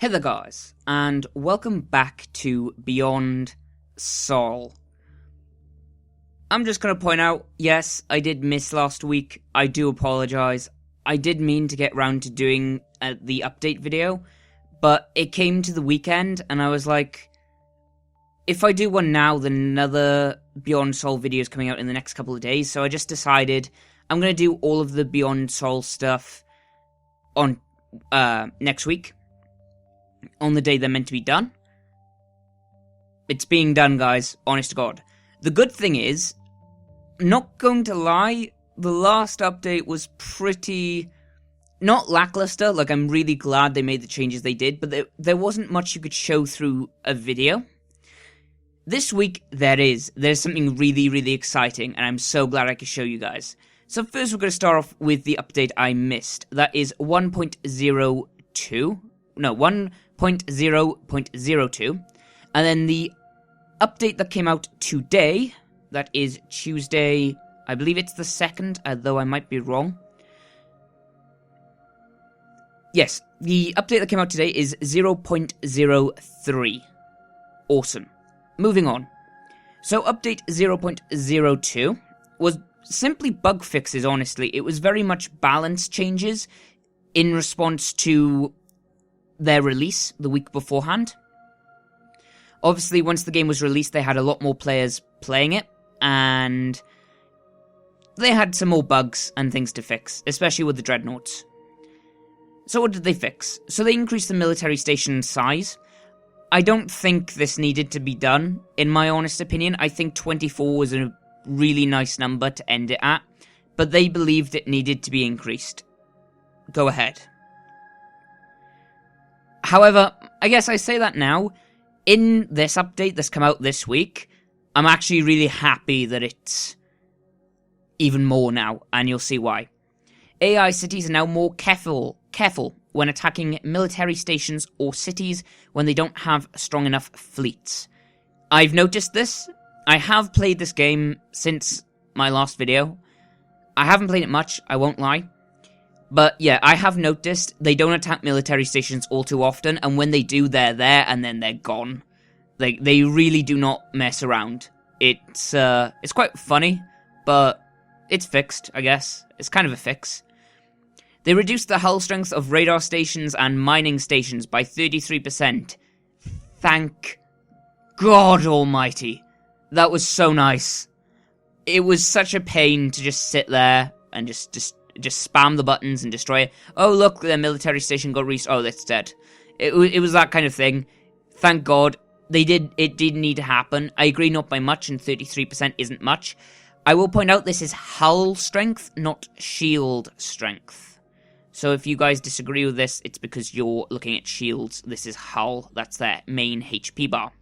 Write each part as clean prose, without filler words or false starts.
Hey there guys, and welcome back to Beyond Sol. I'm just going to point out, yes, I did miss last week. I do apologise. I did mean to get round to doing the update video, but it came to the weekend and I was like, if I do one now, then another Beyond Sol video is coming out in the next couple of days, so I just decided I'm going to do all of the Beyond Sol stuff on next week. On the day they're meant to be done. It's being done, guys, honest to God. The good thing is, not going to lie, the last update was pretty, not lackluster, like I'm really glad they made the changes they did, but there wasn't much you could show through a video. This week, there's something really, really exciting, and I'm so glad I could show you guys. So first we're going to start off with the update I missed. That is 1.0.02, and then the update that came out today, that is Tuesday, I believe it's the 2nd, although I might be wrong. Yes, the update that came out today is 0.03. Awesome. Moving on. So update 0.02 was simply bug fixes, honestly. It was very much balance changes in response to their release the week beforehand. Obviously, once the game was released, they had a lot more players playing it, and they had some more bugs and things to fix, especially with the Dreadnoughts. So what did they fix? So they increased the military station size. I don't think this needed to be done, in my honest opinion. I think 24 was a really nice number to end it at, but they believed it needed to be increased. Go ahead. However, I guess I say that now, in this update that's come out this week, I'm actually really happy that it's even more now, and you'll see why. AI cities are now more careful when attacking military stations or cities when they don't have strong enough fleets. I've noticed this. I have played this game since my last video. I haven't played it much, I won't lie. But yeah, I have noticed they don't attack military stations all too often, and when they do, they're there and then they're gone. They really do not mess around. It's quite funny, but it's fixed, I guess. It's kind of a fix. They reduced the hull strength of radar stations and mining stations by 33%. Thank God Almighty. That was so nice. It was such a pain to just sit there and just spam the buttons and destroy it. Oh, look, the military station got oh, that's dead. It was that kind of thing. Thank God. It did need to happen. I agree, not by much, and 33% isn't much. I will point out this is hull strength, not shield strength. So if you guys disagree with this, it's because you're looking at shields. This is hull. That's their main HP bar.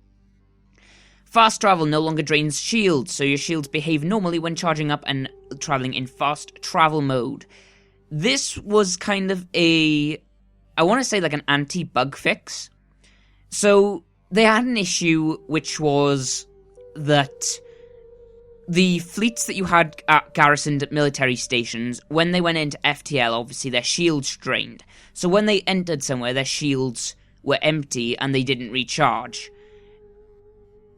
Fast travel no longer drains shields, so your shields behave normally when charging up and traveling in fast travel mode. This was kind of I want to say like an anti-bug fix. So they had an issue which was that the fleets that you had garrisoned at military stations, when they went into FTL, obviously their shields drained. So when they entered somewhere, their shields were empty and they didn't recharge.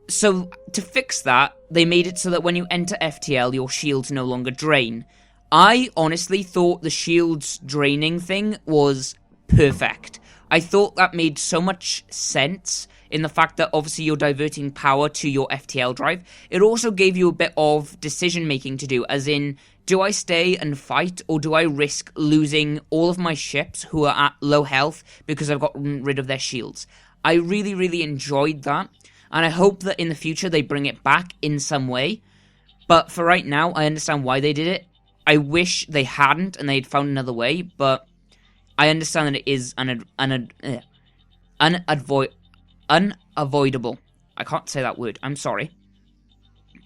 So, to fix that, they made it so that when you enter FTL, your shields no longer drain. I honestly thought the shields draining thing was perfect. I thought that made so much sense in the fact that obviously you're diverting power to your FTL drive. It also gave you a bit of decision making to do, as in, do I stay and fight, or do I risk losing all of my ships who are at low health because I've gotten rid of their shields? I really, really enjoyed that. And I hope that in the future they bring it back in some way. But for right now, I understand why they did it. I wish they hadn't and they'd found another way. But I understand that it is unavoidable. I can't say that word. I'm sorry.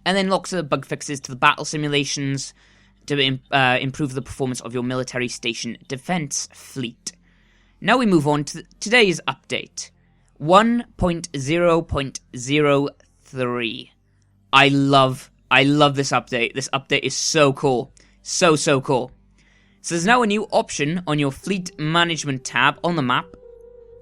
And then lots of bug fixes to the battle simulations to improve the performance of your military station defense fleet. Now we move on to today's update. 1.0.03. I love this update. This update is so cool. So cool. So there's now a new option on your fleet management tab on the map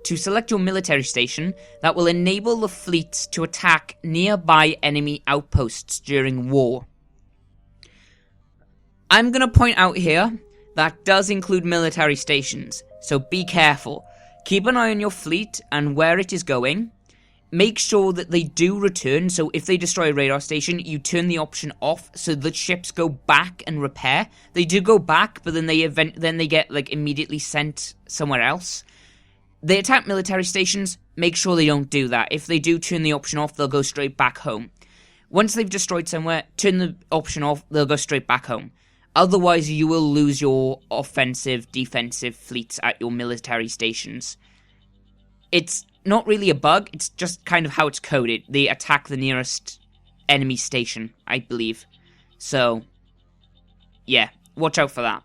to select your military station that will enable the fleet to attack nearby enemy outposts during war. I'm going to point out here that does include military stations, so be careful. Keep an eye on your fleet and where it is going. Make sure that they do return, so if they destroy a radar station, you turn the option off so the ships go back and repair. They do go back, but then they get like immediately sent somewhere else. They attack military stations, make sure they don't do that. If they do turn the option off, they'll go straight back home. Once they've destroyed somewhere, turn the option off, they'll go straight back home. Otherwise, you will lose your offensive, defensive fleets at your military stations. It's not really a bug, it's just kind of how it's coded. They attack the nearest enemy station, I believe. So, yeah, watch out for that.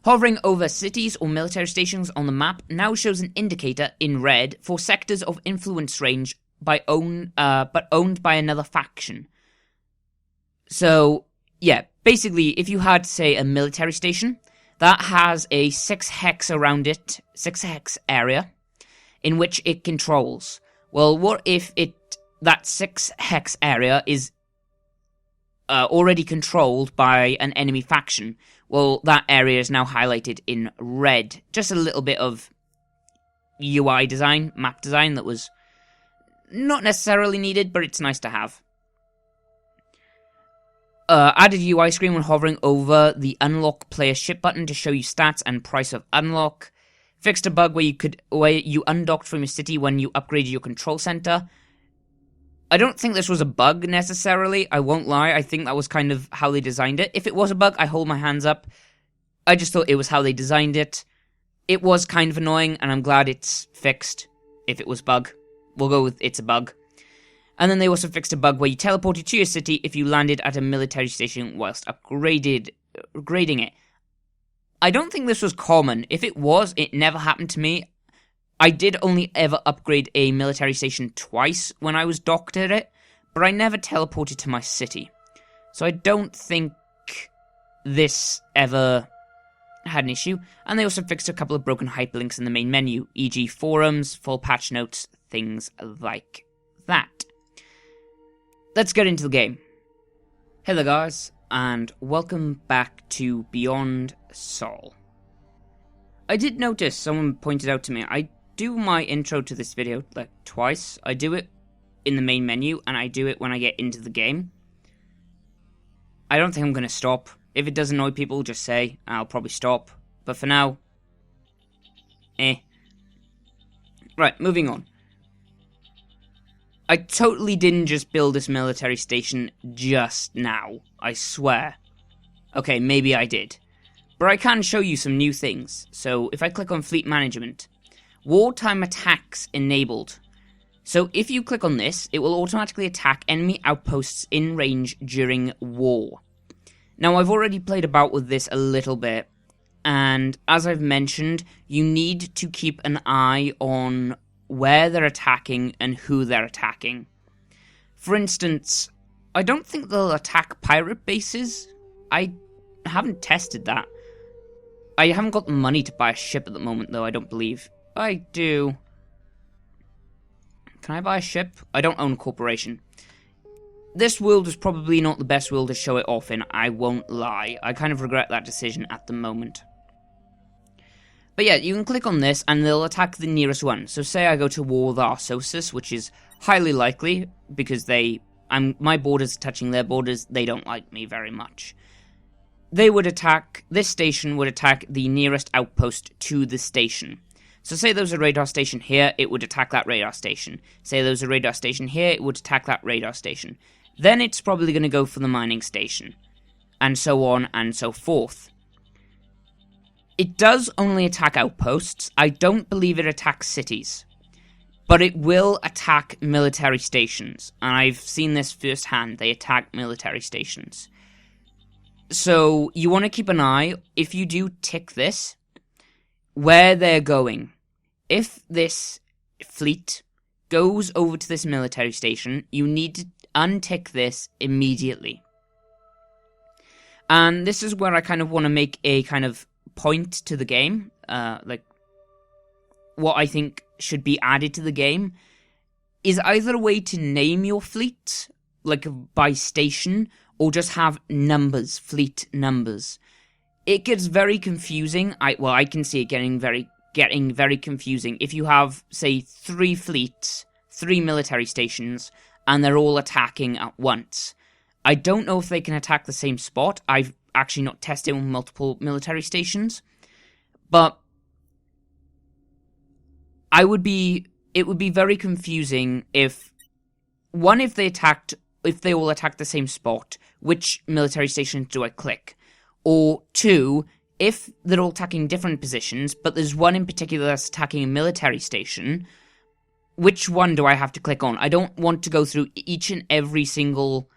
Hovering over cities or military stations on the map now shows an indicator in red for sectors of influence range but owned by another faction. So, yeah, basically, if you had, say, a military station that has a 6 hex around it, 6 hex area, in which it controls. Well, what if that 6 hex area is already controlled by an enemy faction? Well, that area is now highlighted in red. Just a little bit of UI design, map design that was not necessarily needed, but it's nice to have. Added UI screen when hovering over the unlock player ship button to show you stats and price of unlock. Fixed a bug where you undocked from your city when you upgraded your control center. I don't think this was a bug necessarily, I won't lie. I think that was kind of how they designed it. If it was a bug, I hold my hands up. I just thought it was how they designed it. It was kind of annoying, and I'm glad it's fixed. If it was bug, we'll go with it's a bug. And then they also fixed a bug where you teleported to your city if you landed at a military station whilst upgrading it. I don't think this was common. If it was, it never happened to me. I did only ever upgrade a military station twice when I was docked at it, but I never teleported to my city. So I don't think this ever had an issue. And they also fixed a couple of broken hyperlinks in the main menu, e.g. forums, full patch notes, things like that. Let's get into the game. Hey there guys, and welcome back to Beyond Sol. I did notice someone pointed out to me, I do my intro to this video like twice. I do it in the main menu, and I do it when I get into the game. I don't think I'm going to stop. If it does annoy people, just say, I'll probably stop. But for now, Right, moving on. I totally didn't just build this military station just now, I swear. Okay, maybe I did. But I can show you some new things. So if I click on Fleet Management, Wartime Attacks Enabled. So if you click on this, it will automatically attack enemy outposts in range during war. Now I've already played about with this a little bit, and as I've mentioned, you need to keep an eye on where they're attacking and who they're attacking. For instance, I don't think they'll attack pirate bases. I haven't tested that. I haven't got the money to buy a ship at the moment, though, I don't believe. I do. Can I buy a ship? I don't own a corporation. This world is probably not the best world to show it off in, I won't lie. I kind of regret that decision at the moment. But yeah, you can click on this and they'll attack the nearest one. So say I go to war with Arsosis, which is highly likely because my borders touching their borders, they don't like me very much. This station would attack the nearest outpost to the station. So say there was a radar station here, it would attack that radar station. Say there was a radar station here, it would attack that radar station. Then it's probably going to go for the mining station. And so on and so forth. It does only attack outposts. I don't believe it attacks cities. But it will attack military stations. And I've seen this firsthand. They attack military stations. So you want to keep an eye, if you do tick this, where they're going. If this fleet goes over to this military station, you need to untick this immediately. And this is where I kind of want to make a kind of point to the game. what I think should be added to the game is either a way to name your fleet, like by station, or just have numbers, fleet numbers. It gets very confusing. I can see it getting very confusing if you have, say, 3 fleets, 3 military stations, and they're all attacking at once. I don't know if they can attack the same spot. I've actually not tested with multiple military stations, but it would be very confusing if they all attacked the same spot, which military stations do I click? Or 2, if they're all attacking different positions, but there's one in particular that's attacking a military station, which one do I have to click on? I don't want to go through each and every single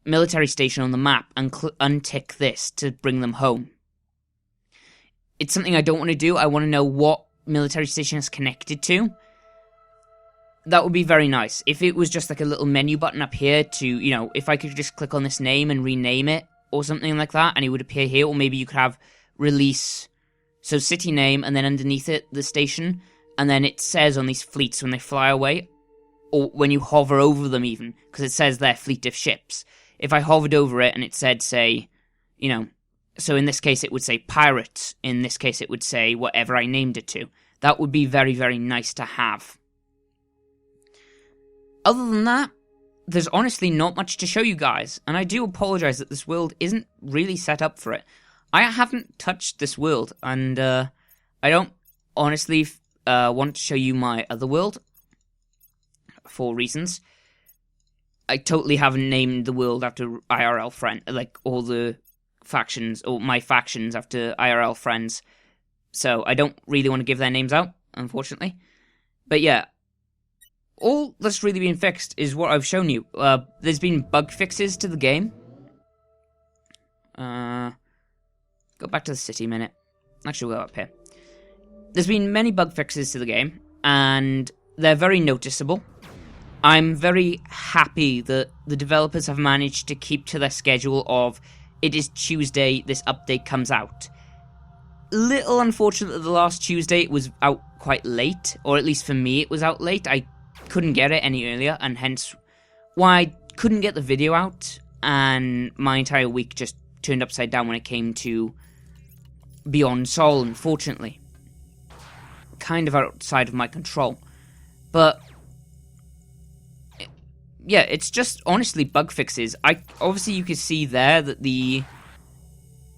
military station on the map and untick this to bring them home. It's something I don't want to do. I want to know what military station is connected to. That would be very nice. If it was just like a little menu button up here to, if I could just click on this name and rename it or something like that, and it would appear here, or maybe you could have release, so city name, and then underneath it, the station, and then it says on these fleets when they fly away, or when you hover over them even, because it says their fleet of ships. If I hovered over it and it said, say, so in this case it would say pirates, in this case it would say whatever I named it to. That would be very, very nice to have. Other than that, there's honestly not much to show you guys, and I do apologize that this world isn't really set up for it. I haven't touched this world, and I don't honestly want to show you my other world, for reasons. I totally haven't named the world after IRL friend, like all the factions, or my factions after IRL friends, so I don't really want to give their names out, unfortunately. But yeah, all that's really been fixed is what I've shown you. There's been bug fixes to the game. Go back to the city a minute. Actually, we'll go up here. There's been many bug fixes to the game, and they're very noticeable. I'm very happy that the developers have managed to keep to their schedule of, it is Tuesday, this update comes out. Little unfortunate that the last Tuesday it was out quite late, or at least for me it was out late. I couldn't get it any earlier, and hence why I couldn't get the video out, and my entire week just turned upside down when it came to Beyond Soul, unfortunately. Kind of outside of my control. But yeah, it's just honestly bug fixes. Obviously you can see there that the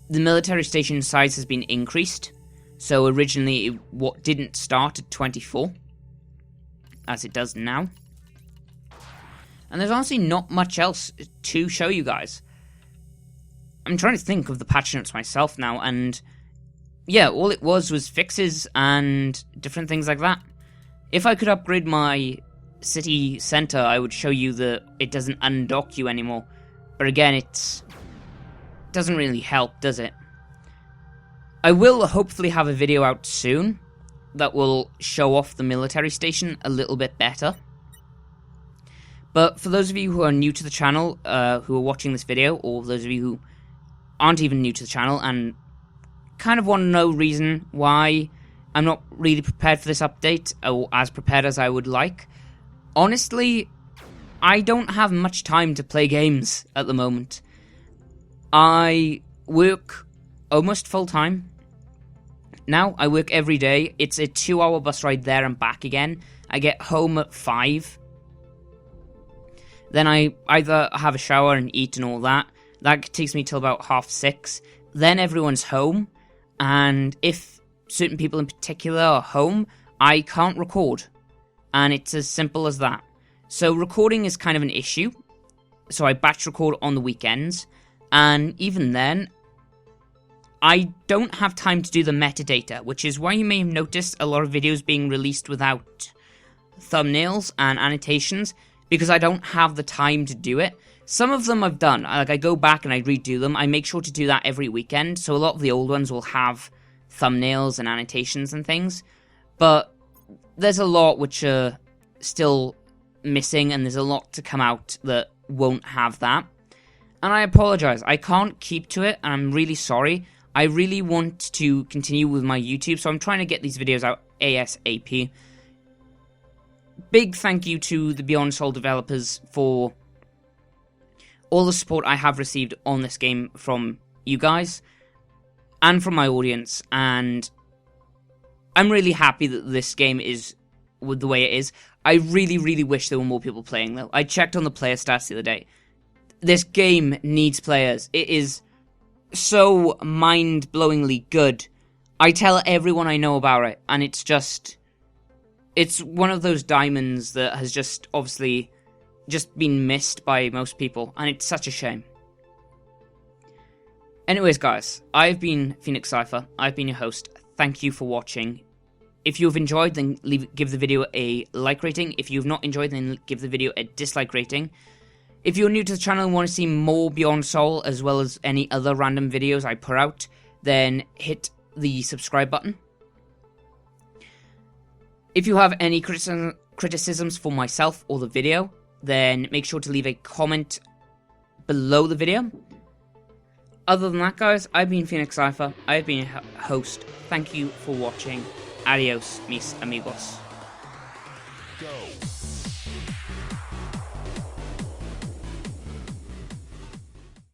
military station size has been increased. So originally it didn't start at 24, as it does now. And there's honestly not much else to show you guys. I'm trying to think of the patch notes myself now, and yeah, all it was fixes and different things like that. If I could upgrade my city center, I would show you that it doesn't undock you anymore. But again, it doesn't really help, does it? I will hopefully have a video out soon that will show off the military station a little bit better. But for those of you who are new to the channel, who are watching this video, or those of you who aren't even new to the channel and kind of want to know reason why I'm not really prepared for this update, or as prepared as I would like, honestly, I don't have much time to play games at the moment. I work almost full-time. Now, I work every day. It's a 2-hour bus ride there and back again. I get home at 5. Then I either have a shower and eat and all that. That takes me till about 6:30. Then everyone's home. And if certain people in particular are home, I can't record. And it's as simple as that. So recording is kind of an issue. So I batch record on the weekends. And even then, I don't have time to do the metadata, which is why you may have noticed a lot of videos being released without thumbnails and annotations, because I don't have the time to do it. Some of them I've done, like I go back and I redo them. I make sure to do that every weekend, so a lot of the old ones will have thumbnails and annotations and things, but there's a lot which are still missing, and there's a lot to come out that won't have that. And I apologize, I can't keep to it, and I'm really sorry. I really want to continue with my YouTube, so I'm trying to get these videos out ASAP. Big thank you to the Beyond Soul developers for all the support I have received on this game from you guys and from my audience, and I'm really happy that this game is with the way it is. I really, really wish there were more people playing, though. I checked on the player stats the other day. This game needs players. It is so mind-blowingly good. I tell everyone I know about it, and it's one of those diamonds that has just obviously just been missed by most people, and it's such a shame. Anyways, guys, I've been Phoenix Cypher. I've been your host. Thank you for watching. If you've enjoyed, then give the video a like rating. If you've not enjoyed, then give the video a dislike rating. If you're new to the channel and want to see more Beyond Soul, as well as any other random videos I put out, then hit the subscribe button. If you have any criticisms for myself or the video, then make sure to leave a comment below the video. Other than that, guys, I've been Phoenix Cypher. I've been your host. Thank you for watching. Adios, mis amigos. Go.